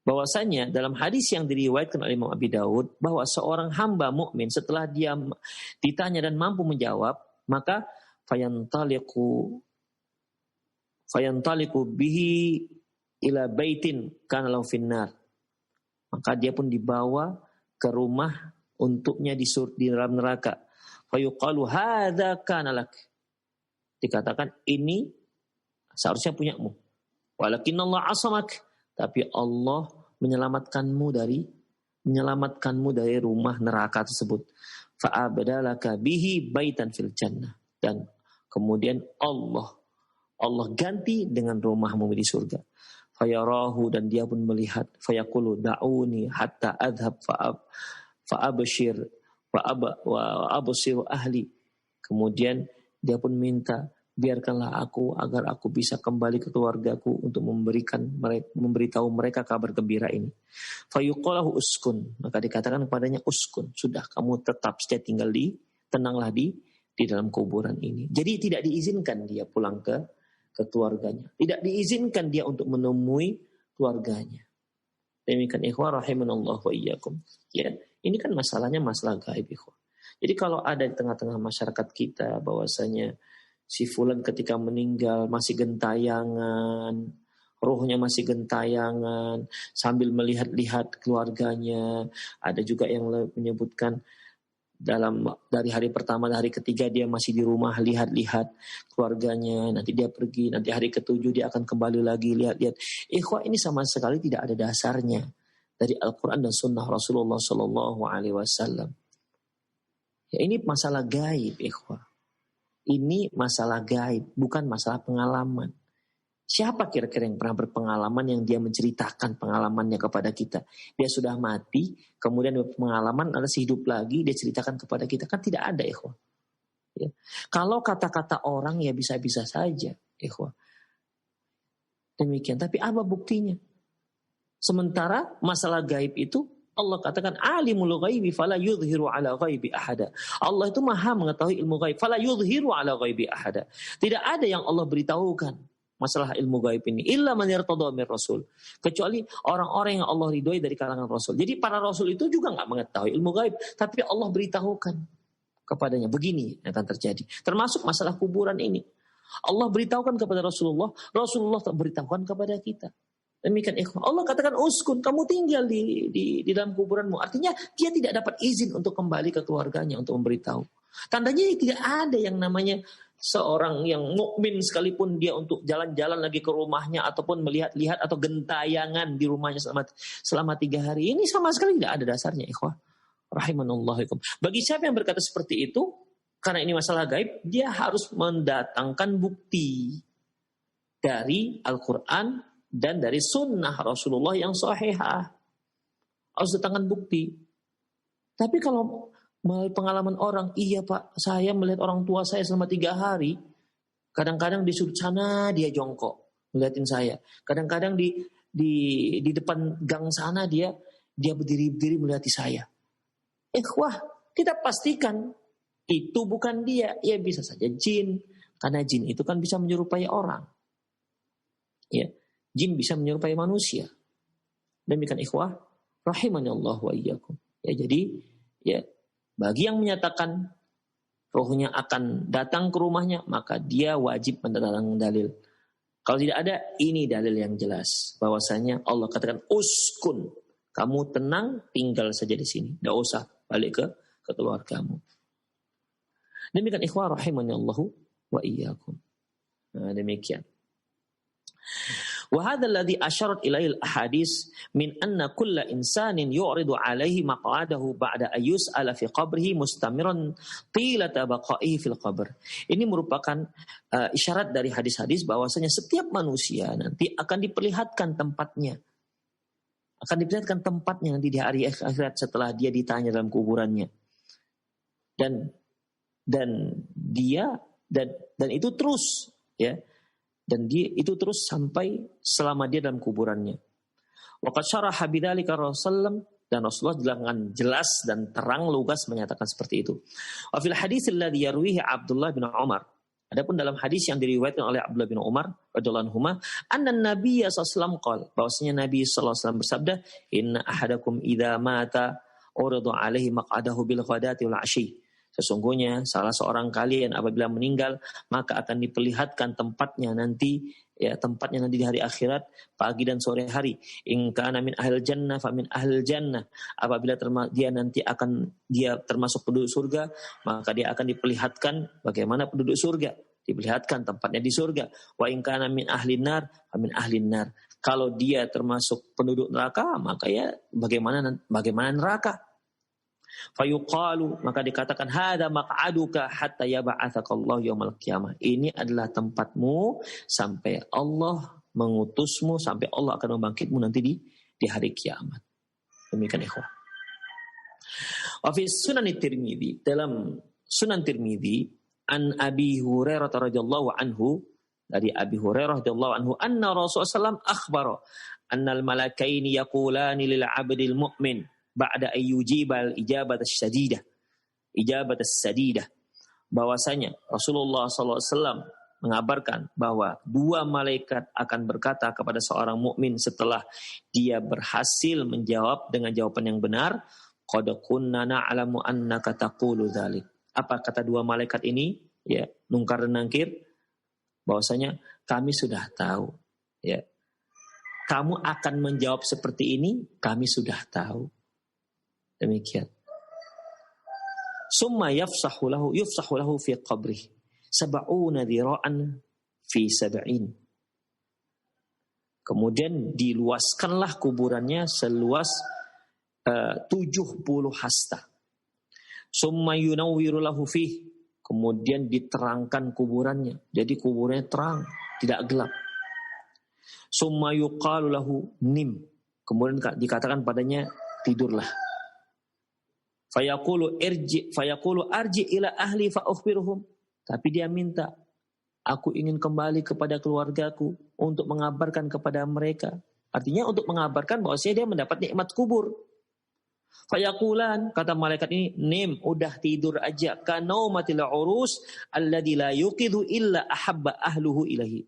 bahwasanya dalam hadis yang diriwayatkan oleh Imam Abi Daud bahwa seorang hamba mukmin setelah dia ditanya dan mampu menjawab, maka fayantaliqu bihi ila baitin kana lahu finnar. Maka dia pun dibawa ke rumah untuknya di dalam neraka. Fayuqalu hadza kana lak. Dikatakan ini seharusnya punyamu. Walakinallah asamak. Tapi Allah menyelamatkanmu dari rumah neraka tersebut. Fa'abdalaka bihi baitan fil jannah. Dan kemudian Allah ganti dengan rumahmu di surga. Fayarahu, dan dia pun melihat. Fayaqulu da'uni hatta adhab fa'abshir wa absiru ahli. Kemudian dia pun minta, biarkanlah aku agar aku bisa kembali ke keluargaku untuk memberitahu mereka kabar gembira ini. Fayuqalahu uskun, maka dikatakan kepadanya uskun, sudah kamu tetap saja tinggal tenanglah di dalam kuburan ini. Jadi tidak diizinkan dia pulang ke keluarganya, tidak diizinkan dia untuk menemui keluarganya. Demikian ikhwah rahimanallah wa iyyakum. Ya, ini kan masalahnya masalah gaib ikhwah. Jadi kalau ada di tengah-tengah masyarakat kita bahwasanya si fulan ketika meninggal masih gentayangan, rohnya masih gentayangan, sambil melihat-lihat keluarganya. Ada juga yang menyebutkan dari hari pertama dan hari ketiga dia masih di rumah lihat-lihat keluarganya, nanti dia pergi, nanti hari ketujuh dia akan kembali lagi lihat-lihat. Ikhwah, ini sama sekali tidak ada dasarnya dari Al-Quran dan Sunnah Rasulullah SAW. Ya, ini masalah gaib ikhwah. Ini masalah gaib, bukan masalah pengalaman. Siapa kira-kira yang pernah berpengalaman yang dia menceritakan pengalamannya kepada kita? Dia sudah mati, kemudian pengalaman ada hidup lagi, dia ceritakan kepada kita. Kan tidak ada, ikhwah. Ya. Kalau kata-kata orang ya bisa-bisa saja, ikhwah. Demikian, tapi apa buktinya? Sementara masalah gaib itu Allah katakan alimul ghaibi fala yudhiru ala ghaibi ahada. Allah itu maha mengetahui ilmu gaib. Fala yudhiru ala ghaibi ahada. Tidak ada yang Allah beritahukan masalah ilmu gaib ini. Illa man yartada mir rasul. Kecuali orang-orang yang Allah ridhoi dari kalangan rasul. Jadi para rasul itu juga enggak mengetahui ilmu gaib. Tapi Allah beritahukan kepadanya. Begini yang akan terjadi. Termasuk masalah kuburan ini. Allah beritahukan kepada Rasulullah. Rasulullah tak beritahukan kepada kita. Demikian ikhwan. Allah katakan uskun, kamu tinggal di dalam kuburanmu. Artinya dia tidak dapat izin untuk kembali ke keluarganya untuk memberitahu. Tandanya tidak ada yang namanya seorang yang mukmin sekalipun dia untuk jalan-jalan lagi ke rumahnya ataupun melihat-lihat atau gentayangan di rumahnya selama 3 hari. Ini sama sekali tidak ada dasarnya ikhwah. Rahimanallahu. Bagi siapa yang berkata seperti itu, karena ini masalah gaib, dia harus mendatangkan bukti dari Al-Quran dan dari sunnah Rasulullah yang sahihah. Harus datangkan bukti. Tapi kalau melalui pengalaman orang, iya Pak, saya melihat orang tua saya selama 3 hari. Kadang-kadang di sudut sana dia jongkok ngeliatin saya. Kadang-kadang di depan gang sana dia berdiri melihati saya. Wah, kita pastikan itu bukan dia. Ya bisa saja jin, karena jin itu kan bisa menyerupai orang. Ya. Jin bisa menyerupai manusia. Demikian ikhwah, rahimani Allah wa iyyakum. Ya, jadi ya bagi yang menyatakan rohnya akan datang ke rumahnya, maka dia wajib mendatangkan dalil. Kalau tidak ada, ini dalil yang jelas bahwasanya Allah katakan uskun, kamu tenang, tinggal saja di sini, tidak usah balik ke keluargamu. Demikian ikhwah, rahimani Allah wa iyyakum. Nah, demikian. وهذا الذي أشارت إليه الأحاديث من أن كل إنسان يعرض عليه مقعده بعد أن يسأل في قبره مستمرا طيلة بقائه في القبر. Ini merupakan isyarat dari hadis-hadis bahwasanya setiap manusia nanti akan diperlihatkan tempatnya. Akan diperlihatkan tempatnya nanti di hari akhirat setelah dia ditanya dalam kuburannya. Dan itu terus ya. Dan dia itu terus sampai selama dia dalam kuburannya. Waqad syaraha bidzalika Rasulullah, dan Rasulullah dengan jelas dan terang lugas menyatakan seperti itu. Wa fil hadits alladzi yarwihi Abdullah bin Umar, Adapun dalam hadis yang diriwayatkan oleh Abdullah bin Umar radhiyallahu anhuma, anna Nabiy sallallahu alaihi wasallam bahwasanya Nabi sallallahu alaihi wasallam bersabda, "Inna ahadakum idza mata urida alaihi maq'adahu bil ghadati wal 'ashi." Sesungguhnya salah seorang kalian apabila meninggal maka akan diperlihatkan tempatnya nanti di hari akhirat, pagi dan sore hari. In kana min ahlil jannah fa min ahlil jannah. Apabila dia termasuk penduduk surga, maka dia akan diperlihatkan bagaimana penduduk surga, diperlihatkan tempatnya di surga. Wa in kana min ahlin nar fa min ahlin nar. Kalau dia termasuk penduduk neraka, maka ya bagaimana neraka. Fayuqalu, maka dikatakan hadza maq'aduka hatta yab'atsakallahu yaumil qiyamah. Ini adalah tempatmu sampai Allah mengutusmu, sampai Allah akan membangkitmu nanti di hari kiamat. Demikian ikhwah. Wa fi Sunan Tirmidzi, dalam Sunan Tirmidzi, an Abi Hurairah radhiyallahu anhu, dari Abi Hurairah radhiyallahu anhu, anna Rasulullah sallallahu alaihi wasallam akhbara annal malakaini yaqulani lil 'abdil mu'min ba'da ayyujibal ijabat as-sadidah, bahwasanya Rasulullah SAW mengabarkan bahwa dua malaikat akan berkata kepada seorang mukmin setelah dia berhasil menjawab dengan jawaban yang benar, qad kunna na'lamu annaka taqulu dzalik. Apa kata dua malaikat ini? Ya, nungkar dan nangkir, bahwasanya kami sudah tahu, ya. Kamu akan menjawab seperti ini, kami sudah tahu. Demikian. Summa yufsahu lahu fi qabrih 70 dhira'an fi 70. Kemudian diluaskanlah kuburannya seluas 70 hasta. Summa yunawwiru lahu fi, kemudian diterangkan kuburannya. Jadi kuburannya terang, tidak gelap. Summa yuqalu lahu nim, kemudian dikatakan padanya tidurlah. Fayaqulu arji ila ahli fa ukhbiruhum. Tapi dia minta, aku ingin kembali kepada keluargaku untuk mengabarkan kepada mereka. Artinya untuk mengabarkan bahwasanya dia mendapat nikmat kubur. Fayaqulan, kata malaikat ini, nim, udah tidur aja. Kanaumatil urus alladzi la yuqidhu illa ahabba ahluhu ilahi.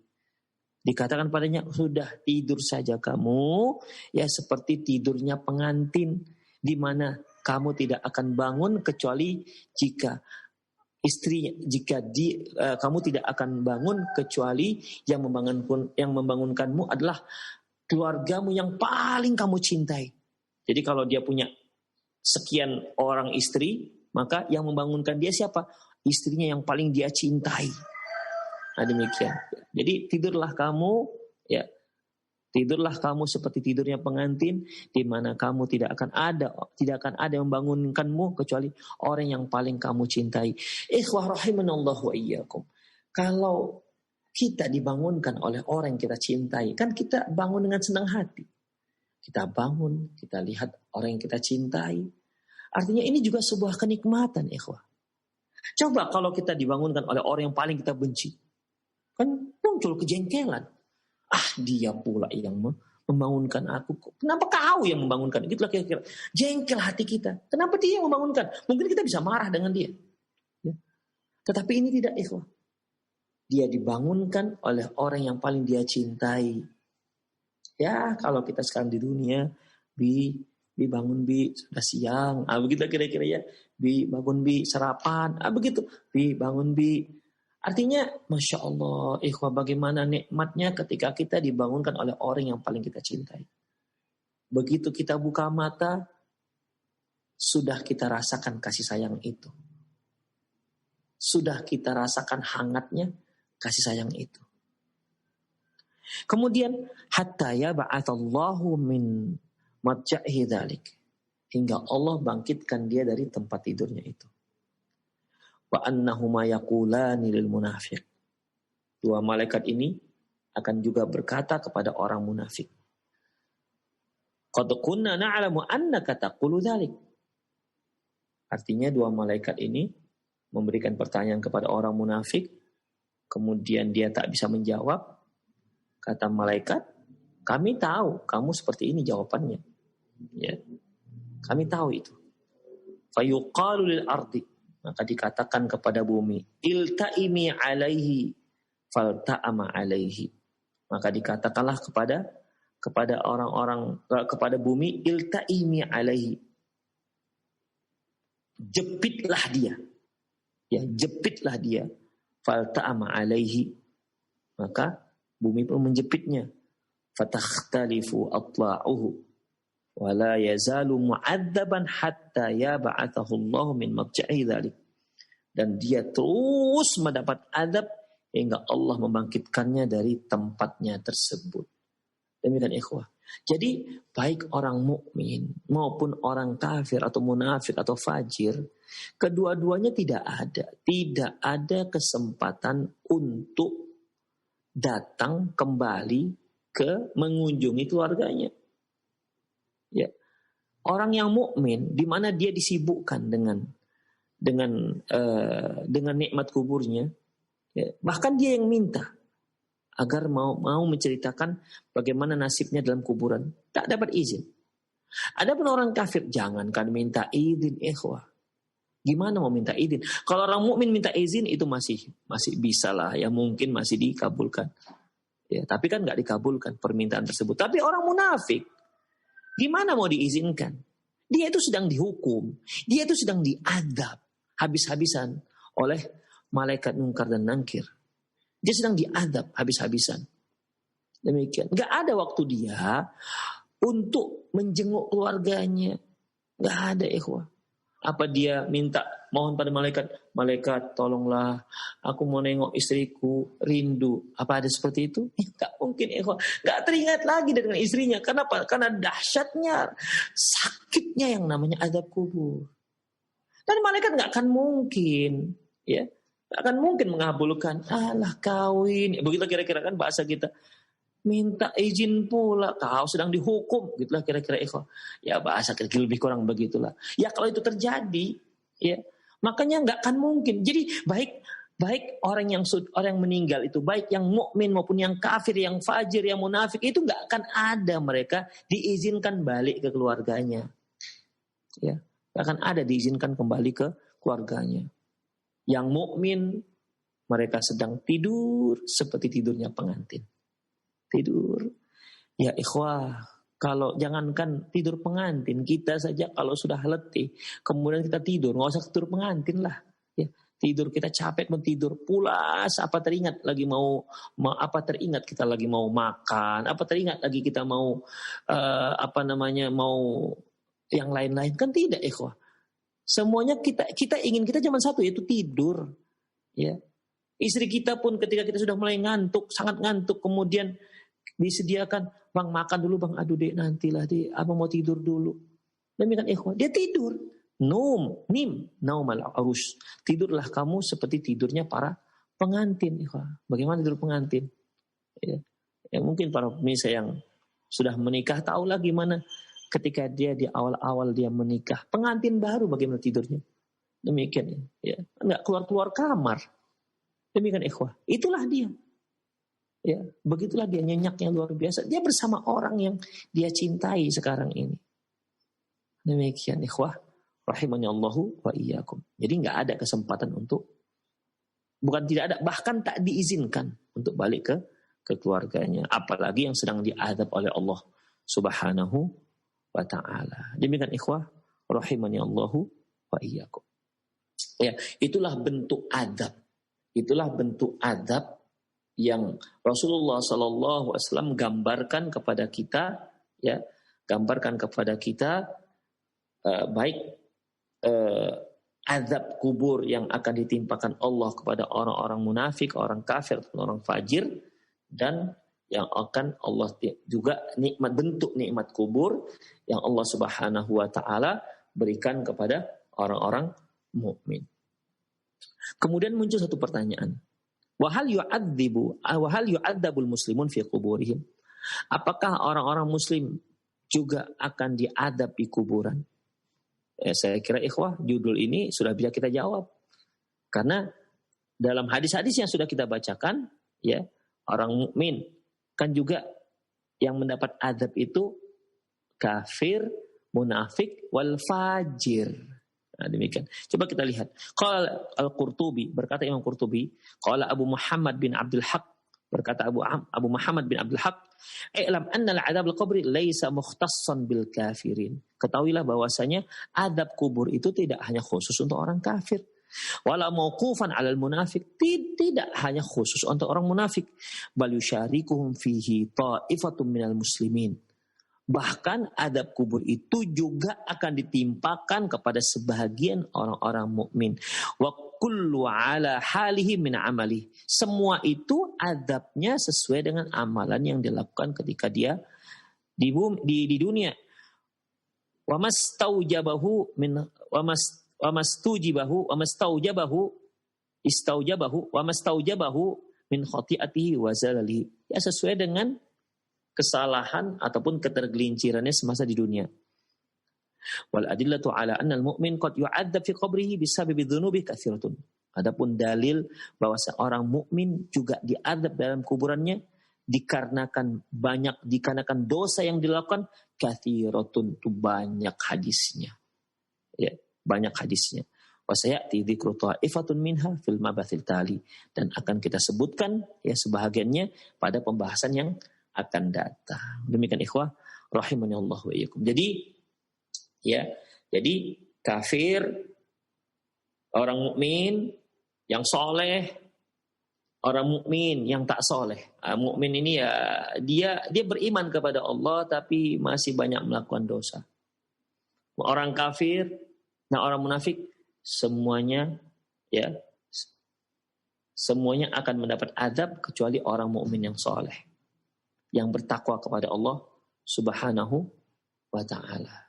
Dikatakan padanya, sudah tidur saja kamu, ya seperti tidurnya pengantin, di mana kamu tidak akan bangun kecuali kamu tidak akan bangun kecuali yang membangunkanmu adalah keluargamu yang paling kamu cintai. Jadi kalau dia punya sekian orang istri, maka yang membangunkan dia siapa? Istrinya yang paling dia cintai. Nah demikian. Jadi tidurlah kamu, ya. Tidurlah kamu seperti tidurnya pengantin, di mana kamu tidak akan ada yang membangunkanmu kecuali orang yang paling kamu cintai. Ikhwah rahimanallahu wa iyyakum. Kalau kita dibangunkan oleh orang yang kita cintai, kan kita bangun dengan senang hati. Kita bangun, kita lihat orang yang kita cintai. Artinya ini juga sebuah kenikmatan, ikhwah. Coba kalau kita dibangunkan oleh orang yang paling kita benci, kan muncul kejengkelan. Dia pula yang membangunkan aku. Kenapa kau yang membangunkan? Gitulah kira-kira. Jengkel hati kita. Kenapa dia yang membangunkan? Mungkin kita bisa marah dengan dia. Ya. Tetapi ini tidak, ikhwah. Dia dibangunkan oleh orang yang paling dia cintai. Ya, kalau kita sekarang di dunia, Bi bangun Bi, sudah siang. Begitu kira-kira ya. Bi bangun Bi, sarapan. Begitu. Bi bangun Bi. Artinya, Masya Allah, ikhwah, bagaimana nikmatnya ketika kita dibangunkan oleh orang yang paling kita cintai. Begitu kita buka mata, sudah kita rasakan kasih sayang itu. Sudah kita rasakan hangatnya kasih sayang itu. Kemudian, hatta yab'atsallahu min madja'i dzalik. Hingga Allah bangkitkan dia dari tempat tidurnya itu. Wa annahuma yaqulani lil munafiq. Dua malaikat ini akan juga berkata kepada orang munafik. Qad kunna na'lamu annaka taqulu dzalik. Artinya dua malaikat ini memberikan pertanyaan kepada orang munafik, kemudian dia tak bisa menjawab. Kata malaikat, kami tahu kamu seperti ini jawabannya. Ya. Kami tahu itu. Fayuqalu lil ardi. maka dikatakan kepada bumi, iltaimi alaihi falta'ama alaihi. Maka dikatakanlah kepada orang-orang, kepada bumi, iltaimi alaihi, jepitlah dia, ya jepitlah dia, falta'ama alaihi, maka bumi pun menjepitnya, fatakhtalifu atla'uhu wala yazalu mu'adzaban hatta yab'athahu Allah min madja'i dzalik. Dan dia terus mendapat azab hingga Allah membangkitkannya dari tempatnya tersebut. Demikian ikhwah. Jadi baik orang mukmin maupun orang kafir atau munafik atau fajir, kedua-duanya tidak ada kesempatan untuk datang kembali ke mengunjungi keluarganya. Ya. Orang yang mukmin di mana dia disibukkan dengan nikmat kuburnya, ya, bahkan dia yang minta agar mau menceritakan bagaimana nasibnya dalam kuburan, tak dapat izin. Adapun orang kafir, jangankan minta izin, ikhwah. Gimana mau minta izin? Kalau orang mukmin minta izin itu masih bisa lah, ya mungkin masih dikabulkan. Ya, tapi kan nggak dikabulkan permintaan tersebut. Tapi orang munafik, gimana mau diizinkan? Dia itu sedang dihukum, dia itu sedang diadab habis-habisan oleh malaikat munkar dan nakir. Dia sedang diadab habis-habisan. Demikian. Gak ada waktu dia untuk menjenguk keluarganya. Gak ada, ikhwah. Apa dia minta, mohon pada malaikat tolonglah, aku mau nengok istriku, rindu. Apa ada seperti itu? Gak mungkin, ikhwah. Gak teringat lagi dengan istrinya. Kenapa? Karena dahsyatnya, sakitnya yang namanya azab kubur. Dan malaikat gak akan mungkin, ya, gak akan mungkin mengabulkan. Alah kawin, begitu kira-kira kan bahasa kita. Minta izin pula, kau sedang dihukum, gitulah kira-kira ikhwah. Ya bahasa kira-kira lebih kurang begitulah. Ya kalau itu terjadi, ya makanya nggak akan mungkin. Jadi baik orang yang meninggal itu, baik yang mukmin maupun yang kafir, yang fajir, yang munafik itu nggak akan ada mereka diizinkan balik ke keluarganya. Ya, nggak akan ada diizinkan kembali ke keluarganya. Yang mukmin mereka sedang tidur seperti tidurnya pengantin. Tidur. Ya ikhwah, kalau jangankan tidur pengantin, kita saja kalau sudah letih, kemudian kita tidur, nggak usah tidur pengantin lah. Ya, tidur kita capek mau tidur, pulas, apa teringat teringat kita lagi mau makan, apa teringat lagi kita mau mau yang lain-lain, kan tidak ikhwah. Semuanya kita ingin, kita cuma satu, yaitu tidur. Ya. Istri kita pun ketika kita sudah mulai ngantuk, sangat ngantuk, kemudian disediakan, bang makan dulu bang, aduh dek nantilah dek, abang mau tidur dulu. Demikian ikhwan, dia tidur. Naumal arus. Tidurlah kamu seperti tidurnya para pengantin ikhwan. Bagaimana tidur pengantin? Ya mungkin para pemirsa yang sudah menikah tahulah gimana ketika dia di awal-awal dia menikah. Pengantin baru bagaimana tidurnya. Demikian ya. Enggak keluar kamar. Demikian ikhwah. Itulah dia. Ya, begitulah dia, nyenyaknya luar biasa. Dia bersama orang yang dia cintai sekarang ini. Demikian ikhwah, rahimani Allahu wa iyyakum. Jadi enggak ada kesempatan untuk, bukan tidak ada, bahkan tak diizinkan untuk balik ke keluarganya, apalagi yang sedang diadab oleh Allah Subhanahu wa taala. Demikian ikhwah, rahimani Allahu wa iyyakum. Ya, itulah bentuk adab. Itulah bentuk adab yang Rasulullah SAW gambarkan kepada kita, ya, baik azab kubur yang akan ditimpakan Allah kepada orang-orang munafik, orang kafir, orang fajir, dan yang akan Allah juga bentuk nikmat kubur yang Allah Subhanahu wa taala berikan kepada orang-orang mukmin. Kemudian muncul satu pertanyaan. Wahal yu'adzabul muslimun fi quburihim. Apakah orang-orang muslim juga akan diadab di kuburan? Saya kira ikhwah, judul ini sudah bisa kita jawab. Karena dalam hadis-hadis yang sudah kita bacakan, ya, orang mukmin kan juga yang mendapat adab itu kafir, munafik, wal fajir. Nah, demikian. Coba kita lihat. Qala Al-Qurtubi, berkata Imam Qurtubi, qala Abu Muhammad bin Abdul Haq, berkata Abu Muhammad bin Abdul Haq, "I'lam anna al-'adzab al-qabri laisa mukhtassan bil kafirin." Ketahuilah bahwasanya azab kubur itu tidak hanya khusus untuk orang kafir. Wala mauqufan 'alal munafik, tidak hanya khusus untuk orang munafik. Bal yusyarikuhum fihi ta'ifatun minal muslimin. Bahkan adab kubur itu juga akan ditimpakan kepada sebahagian orang-orang mukmin. Wa kullu ala halihi min amali. Semua itu adabnya sesuai dengan amalan yang dilakukan ketika dia di dunia. Wa mastaujabahu min wa mastaujabahu min khati'atihi wa zalalihi. Ya, sesuai dengan kesalahan ataupun ketergelincirannya semasa di dunia. Wal adillatu ala anna al-mu'min qad yu'adzab fi qabrihi bisababi dhunubi katsiratun. Adapun dalil bahwa seorang mukmin juga diadab dalam kuburannya dikarenakan dosa yang dilakukan, katsiratun, itu banyak hadisnya. Ya, banyak hadisnya. Wa sayati dzikru ta'ifatun minha fil mabathil tali, dan akan kita sebutkan ya sebahagiannya pada pembahasan yang akan datang. Demikian ikhwah rahimani Allah wa iyyakum. Jadi kafir, orang mukmin yang soleh, orang mukmin yang tak soleh. Mukmin ini ya dia beriman kepada Allah tapi masih banyak melakukan dosa. Orang kafir, nah orang munafik semuanya akan mendapat azab kecuali orang mukmin yang soleh, yang bertakwa kepada Allah Subhanahu wa taala.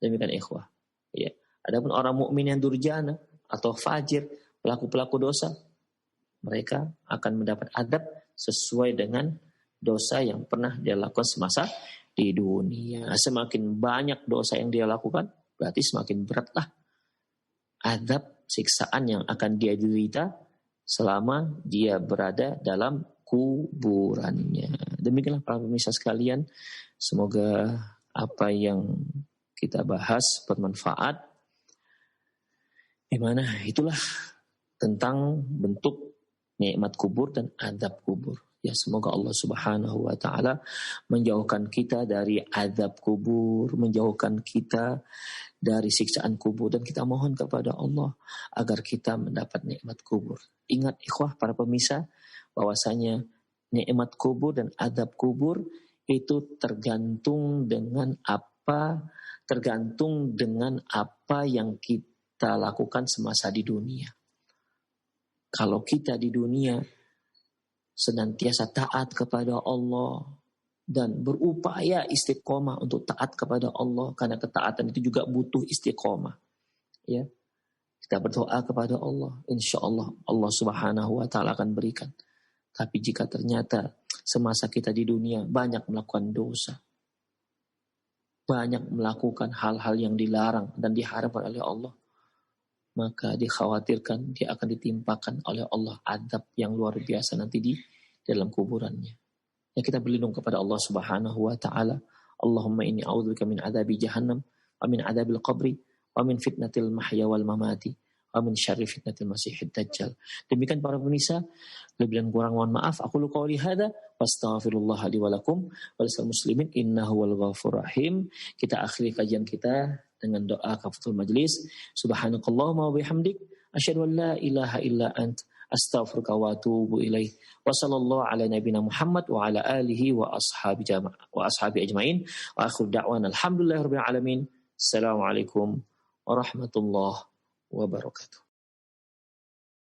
Demikian ikhwah. Ya. Adapun orang mukmin yang durjana atau fajir, pelaku-pelaku dosa, mereka akan mendapat azab sesuai dengan dosa yang pernah dia lakukan semasa di dunia. Semakin banyak dosa yang dia lakukan, berarti semakin beratlah azab siksaan yang akan dia derita selama dia berada dalam kuburannya. Demikianlah para pemirsa sekalian, semoga apa yang kita bahas bermanfaat. Di mana itulah tentang bentuk nikmat kubur dan azab kubur. Ya, semoga Allah Subhanahu wa taala menjauhkan kita dari azab kubur, menjauhkan kita dari siksaan kubur, dan kita mohon kepada Allah agar kita mendapat nikmat kubur. Ingat ikhwah para pemirsa, bahwasanya nikmat kubur dan azab kubur itu tergantung dengan apa yang kita lakukan semasa di dunia. Kalau kita di dunia senantiasa taat kepada Allah dan berupaya istiqomah untuk taat kepada Allah, karena ketaatan itu juga butuh istiqomah. Ya, kita berdoa kepada Allah, insya Allah Allah Subhanahu wa taala akan berikan. Tapi jika ternyata semasa kita di dunia banyak melakukan dosa, banyak melakukan hal-hal yang dilarang dan diharamkan oleh Allah, maka dikhawatirkan dia akan ditimpakan oleh Allah azab yang luar biasa nanti di dalam kuburannya. Ya, kita berlindung kepada Allah Subhanahu wa taala. Allahumma inni a'udzubika min adzabi jahannam wa min adzabil qabri wa min fitnatil mahya wal mamati wa min syarri fitnatil masiihid dajjal. Demikian para pemirsa, lebih dan kurang mohon maaf. Aku lu qauli hadza wastaghfirullah li wa lakum wa lisal muslimin innahu wal ghafurur rahim. Kita akhiri kajian kita dengan doa kafatul majlis. Subhanakallahumma wa bihamdik asyhadu an la ilaha illa ant astaghfiruka wa atubu ilaik. Wa sallallahu ala nabiyyina Muhammad wa ala alihi wa ashabi ajmain. Wa akhir da'wana alhamdulillahirabbil alamin. Assalamualaikum warahmatullahi wabarakatuh.